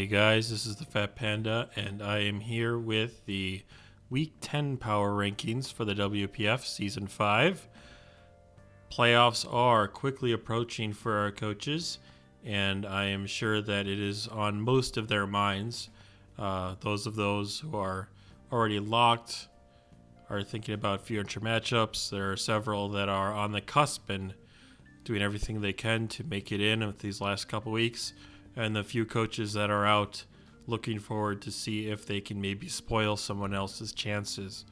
guys, this is the Fat Panda, and I am here with the Week 10 power rankings for the WPF Season 5. Playoffs are quickly approaching for our coaches, and I am sure that it is on most of their minds. Those who are already locked are thinking about future matchups. There are several that are on the cusp and doing everything they can to make it in with these last couple weeks. And the few coaches that are out looking forward to see if they can maybe spoil someone else's chances.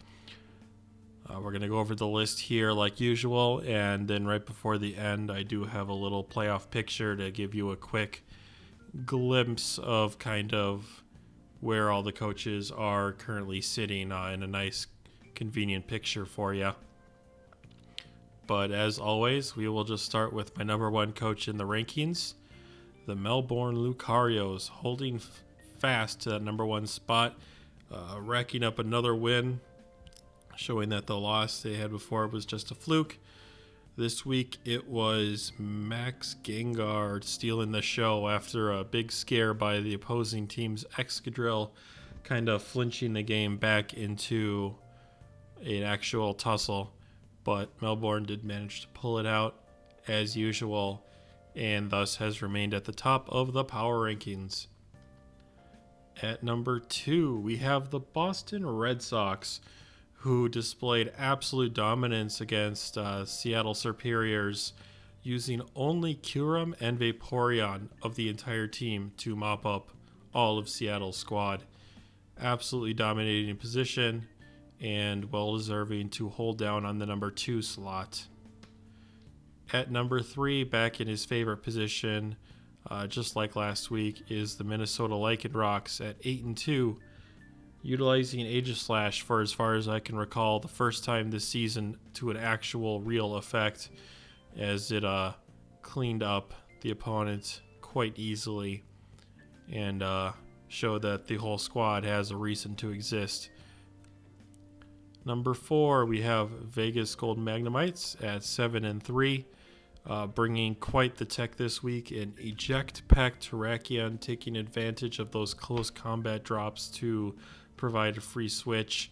We're going to go over the list here like usual, and then right before the end, I do have a little playoff picture to give you a quick glimpse of kind of where all the coaches are currently sitting in a nice, convenient picture for you. But as always, we will just start with my number one coach in the rankings, the Melbourne Lucarios, holding fast to that number one spot, racking up another win, showing that the loss they had before was just a fluke. This week it was Max Gengar stealing the show after a big scare by the opposing team's Excadrill, kind of flinching the game back into an actual tussle. But Melbourne did manage to pull it out as usual, and thus has remained at the top of the power rankings. At number 2, we have the Boston Red Sox, who displayed absolute dominance against Seattle Serperiors, using only Kyurem and Vaporeon of the entire team to mop up all of Seattle's squad. Absolutely dominating position, and well-deserving to hold down on the number 2 slot. At number 3, back in his favorite position, just like last week, is the Minnesota Lycanrocs at 8-2, utilizing Aegislash for, as far as I can recall, the first time this season to an actual real effect, as it cleaned up the opponent quite easily and showed that the whole squad has a reason to exist. Number 4, we have Vegas Gold Magnemites at 7-3, bringing quite the tech this week in Eject Pack Terrakion, taking advantage of those close combat drops to provide a free switch.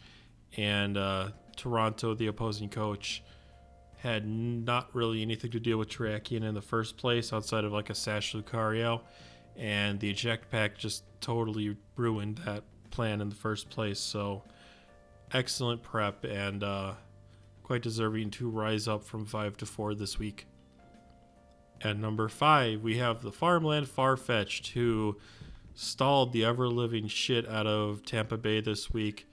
And Toronto, the opposing coach, had not really anything to deal with Terrakion in the first place outside of like a Sash Lucario, and the Eject Pack just totally ruined that plan in the first place. So excellent prep, and quite deserving to rise up from 5 to 4 this week. At number 5, we have the Farmland Farfetch'd, who stalled the ever-living shit out of Tampa Bay this week.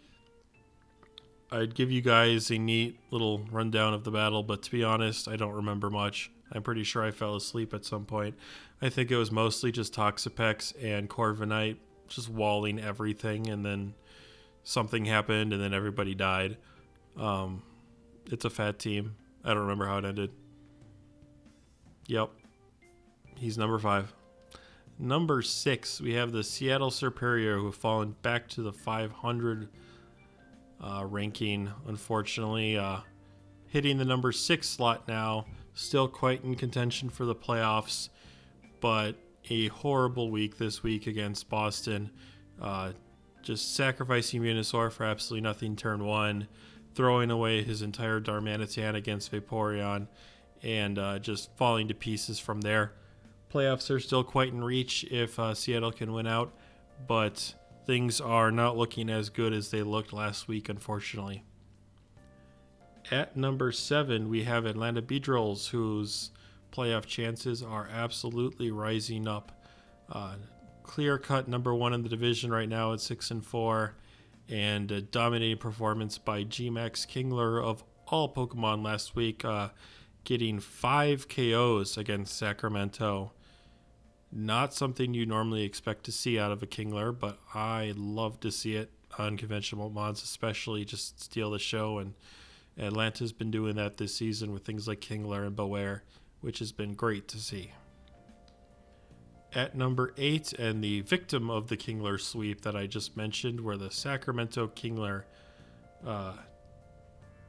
I'd give you guys a neat little rundown of the battle, but to be honest, I don't remember much. I'm pretty sure I fell asleep at some point. I think it was mostly just Toxapex and Corviknight just walling everything, and then something happened, and then everybody died. It's a fat team. I don't remember how it ended. Yep. He's number 5. Number 6, we have the Seattle Serperior, who have fallen back to the 500 ranking, unfortunately. Hitting the number 6 slot now. Still quite in contention for the playoffs, but a horrible week this week against Boston. Just sacrificing Venusaur for absolutely nothing turn 1, throwing away his entire Darmanitan against Vaporeon, and just falling to pieces from there. Playoffs are still quite in reach if Seattle can win out, but things are not looking as good as they looked last week, unfortunately. At number 7, we have Atlanta Beedrills, whose playoff chances are absolutely rising up. Clear-cut number 1 in the division right now at 6-4, and a dominating performance by G.Max Kingler of all Pokemon last week, getting 5 KOs against Sacramento. Not something you normally expect to see out of a Kingler, but I love to see it on conventional mods, especially just steal the show, and Atlanta's been doing that this season with things like Kingler and Beware, which has been great to see. At number 8, and the victim of the Kingler sweep that I just mentioned, were the Sacramento Kingler.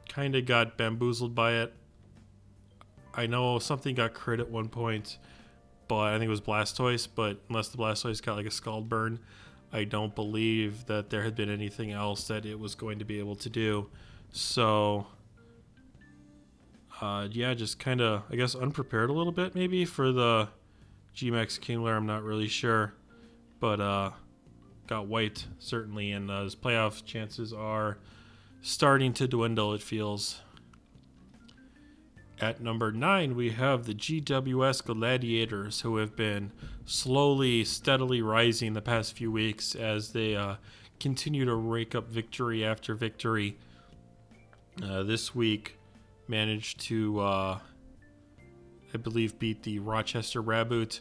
Kind of got bamboozled by it. I know something got crit at one point, but I think it was Blastoise, but unless the Blastoise got like a scald burn, I don't believe that there had been anything else that it was going to be able to do. So, yeah, just kind of, I guess, unprepared a little bit maybe for the GWS Kingler. I'm not really sure, but got wiped, certainly, and his playoff chances are starting to dwindle, it feels. At number 9, we have the GWS Galladiators, who have been slowly, steadily rising the past few weeks as they continue to rake up victory after victory. This week, managed to, I believe, beat the Rochester Raboot.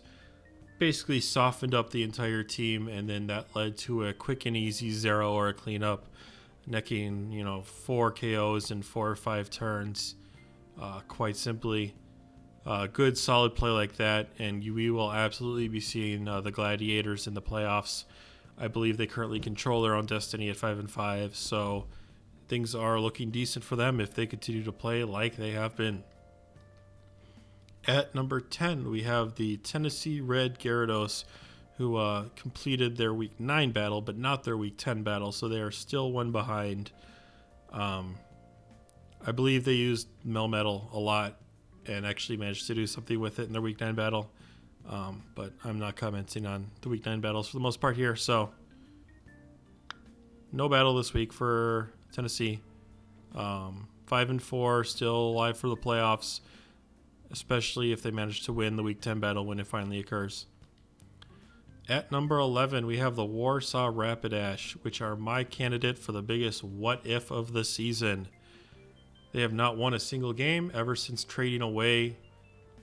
Basically softened up the entire team, and then that led to a quick and easy 0 or a cleanup, necking 4 KOs in 4 or 5 turns. Quite simply, good solid play like that, and we will absolutely be seeing the Gladiators in the playoffs. I believe they currently control their own destiny at 5-5, so things are looking decent for them if they continue to play like they have been. At number 10, we have the Tennessee Red Gyarados, who completed their Week 9 battle, but not their Week 10 battle, so they are still one behind. I believe they used Melmetal a lot and actually managed to do something with it in their Week 9 battle. But I'm not commenting on the Week 9 battles for the most part here. So, no battle this week for Tennessee. 5-4, still alive for the playoffs, especially if they manage to win the Week 10 battle when it finally occurs. At number 11, we have the Warsaw Rapidash, which are my candidate for the biggest what-if of the season. They have not won a single game ever since trading away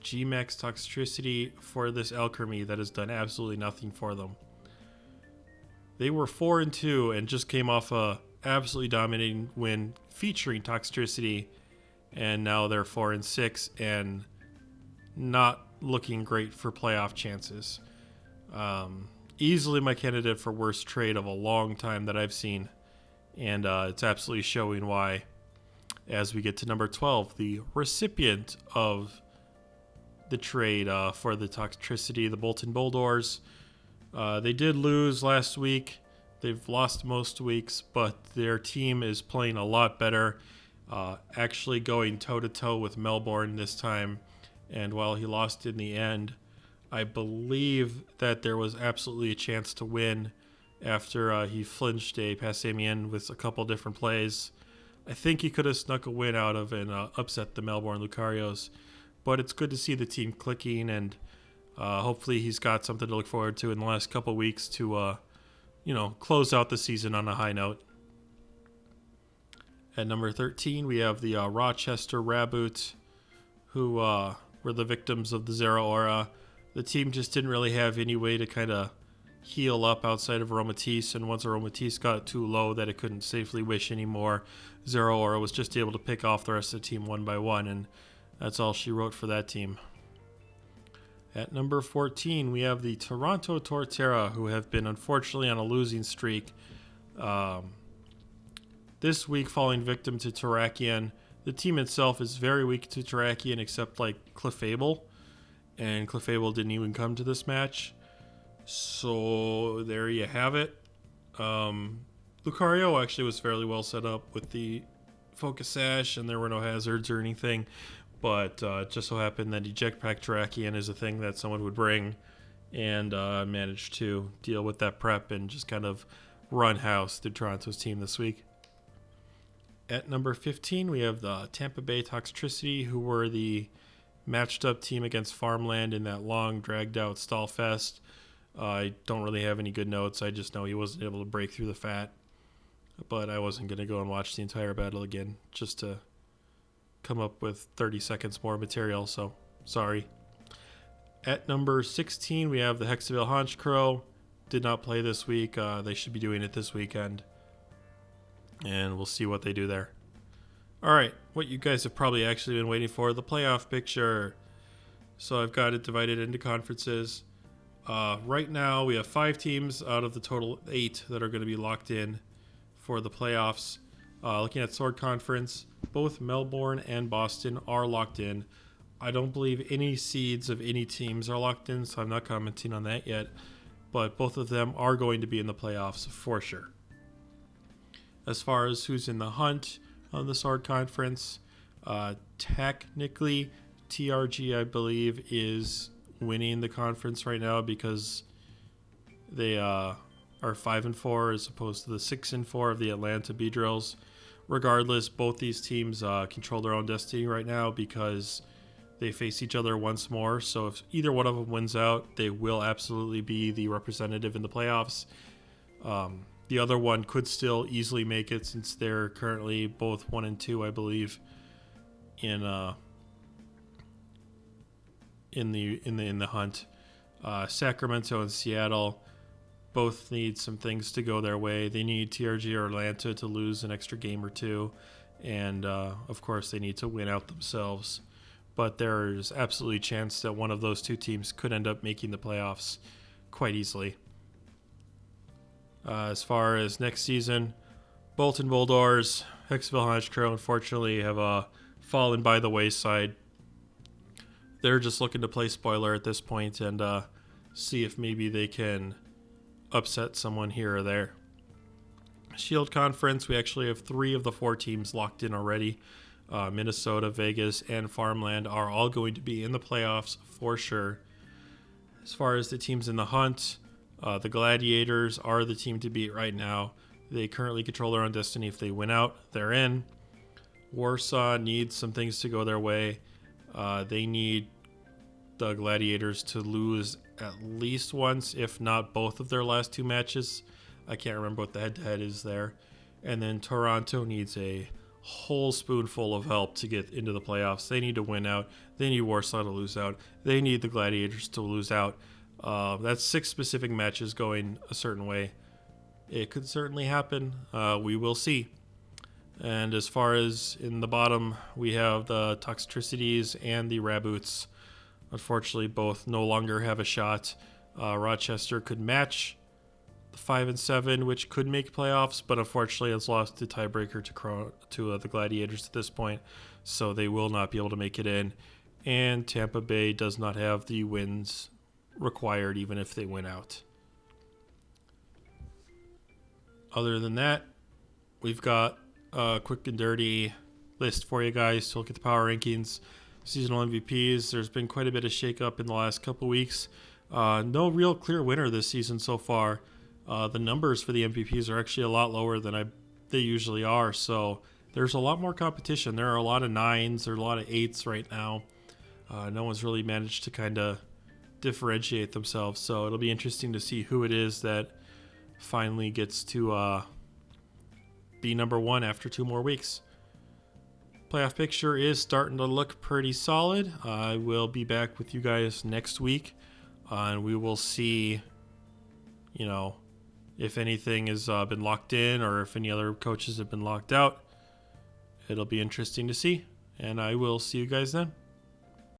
GWS Toxtricity for this Alchemy that has done absolutely nothing for them. They were 4-2 and just came off a absolutely dominating win featuring Toxtricity, and now they're 4-6 and not looking great for playoff chances. Easily my candidate for worst trade of a long time that I've seen, and it's absolutely showing why. As we get to number 12, the recipient of the trade for the Toxtricity, the Bolton Bulldoors. They did lose last week. They've lost most weeks, but their team is playing a lot better, actually going toe-to-toe with Melbourne this time. And while he lost in the end, I believe that there was absolutely a chance to win after he flinched a Passamian with a couple different plays. I think he could have snuck a win out of and upset the Melbourne Lucarios. But it's good to see the team clicking, and hopefully he's got something to look forward to in the last couple weeks to, close out the season on a high note. At number 13, we have the Rochester Raboot, who were the victims of the Zero Aura. The team just didn't really have any way to kind of heal up outside of Aromatisse, and once Aromatisse got too low that it couldn't safely wish anymore, Zero Aura was just able to pick off the rest of the team one by one, and that's all she wrote for that team. At number 14, we have the Toronto Torterra, who have been unfortunately on a losing streak. This week falling victim to Terrakion. The team itself is very weak to Terrakion except like Clefable, and Clefable didn't even come to this match. So there you have it. Lucario actually was fairly well set up with the Focus Sash, and there were no hazards or anything. But it just so happened that Eject Pack Terrakion is a thing that someone would bring, and managed to deal with that prep and just kind of run house through Toronto's team this week. At number 15, we have the Tampa Bay Toxtricity, who were the matched up team against Farmland in that long, dragged out stall fest. I don't really have any good notes. I just know he wasn't able to break through the fat. But I wasn't going to go and watch the entire battle again just to come up with 30 seconds more material, so sorry. At number 16, we have the Hekseville Honchkrow. Did not play this week. They should be doing it this weekend. And we'll see what they do there. All right, what you guys have probably actually been waiting for, the playoff picture. So I've got it divided into conferences. Right now, we have 5 teams out of the total 8 that are going to be locked in for the playoffs. Looking at Sword Conference, both Melbourne and Boston are locked in. I don't believe any seeds of any teams are locked in, so I'm not commenting on that yet. But both of them are going to be in the playoffs for sure. As far as who's in the hunt on the Sword Conference, technically TRG, I believe, is winning the conference right now because they are 5-4 as opposed to the 6-4 of the Atlanta Beedrills. Regardless, both these teams control their own destiny right now because they face each other once more. So if either one of them wins out, they will absolutely be the representative in the playoffs. The other one could still easily make it since they're currently both 1 and 2, I believe, in the hunt. Sacramento and Seattle both need some things to go their way. They need TRG or Atlanta to lose an extra game or two, and of course they need to win out themselves. But there's absolutely a chance that one of those two teams could end up making the playoffs quite easily. As far as next season, Bolton Boldores, Hekseville Honchkrow, unfortunately, have fallen by the wayside. They're just looking to play spoiler at this point and see if maybe they can upset someone here or there. Shield Conference, we actually have 3 of the 4 teams locked in already. Minnesota, Vegas, and Farmland are all going to be in the playoffs for sure. As far as the teams in the hunt, the Gladiators are the team to beat right now. They currently control their own destiny. If they win out, they're in. Warsaw needs some things to go their way. They need the Gladiators to lose at least once, if not both of their last 2 matches. I can't remember what the head-to-head is there. And then Toronto needs a whole spoonful of help to get into the playoffs. They need to win out. They need Warsaw to lose out. They need the Gladiators to lose out. That's 6 specific matches going a certain way. It could certainly happen. We will see. And as far as in the bottom, we have the Toxtricities and the Raboots. Unfortunately, both no longer have a shot. Rochester could match the 5 and 7, which could make playoffs, but unfortunately has lost the tiebreaker to the Gladiators at this point, so they will not be able to make it in. And Tampa Bay does not have the wins required, even if they win out. Other than that, we've got a quick and dirty list for you guys to look at the power rankings. Seasonal MVPs, there's been quite a bit of shakeup in the last couple weeks. No real clear winner this season so far. The numbers for the MVPs are actually a lot lower than they usually are, so there's a lot more competition. There are a lot of 9s, there are a lot of 8s right now. No one's really managed to kind of differentiate themselves, so it'll be interesting to see who it is that finally gets to be number 1 after 2 more weeks. Playoff picture is starting to look pretty solid. I will be back with you guys next week, and we will see, if anything has been locked in or if any other coaches have been locked out. It'll be interesting to see, and I will see you guys then.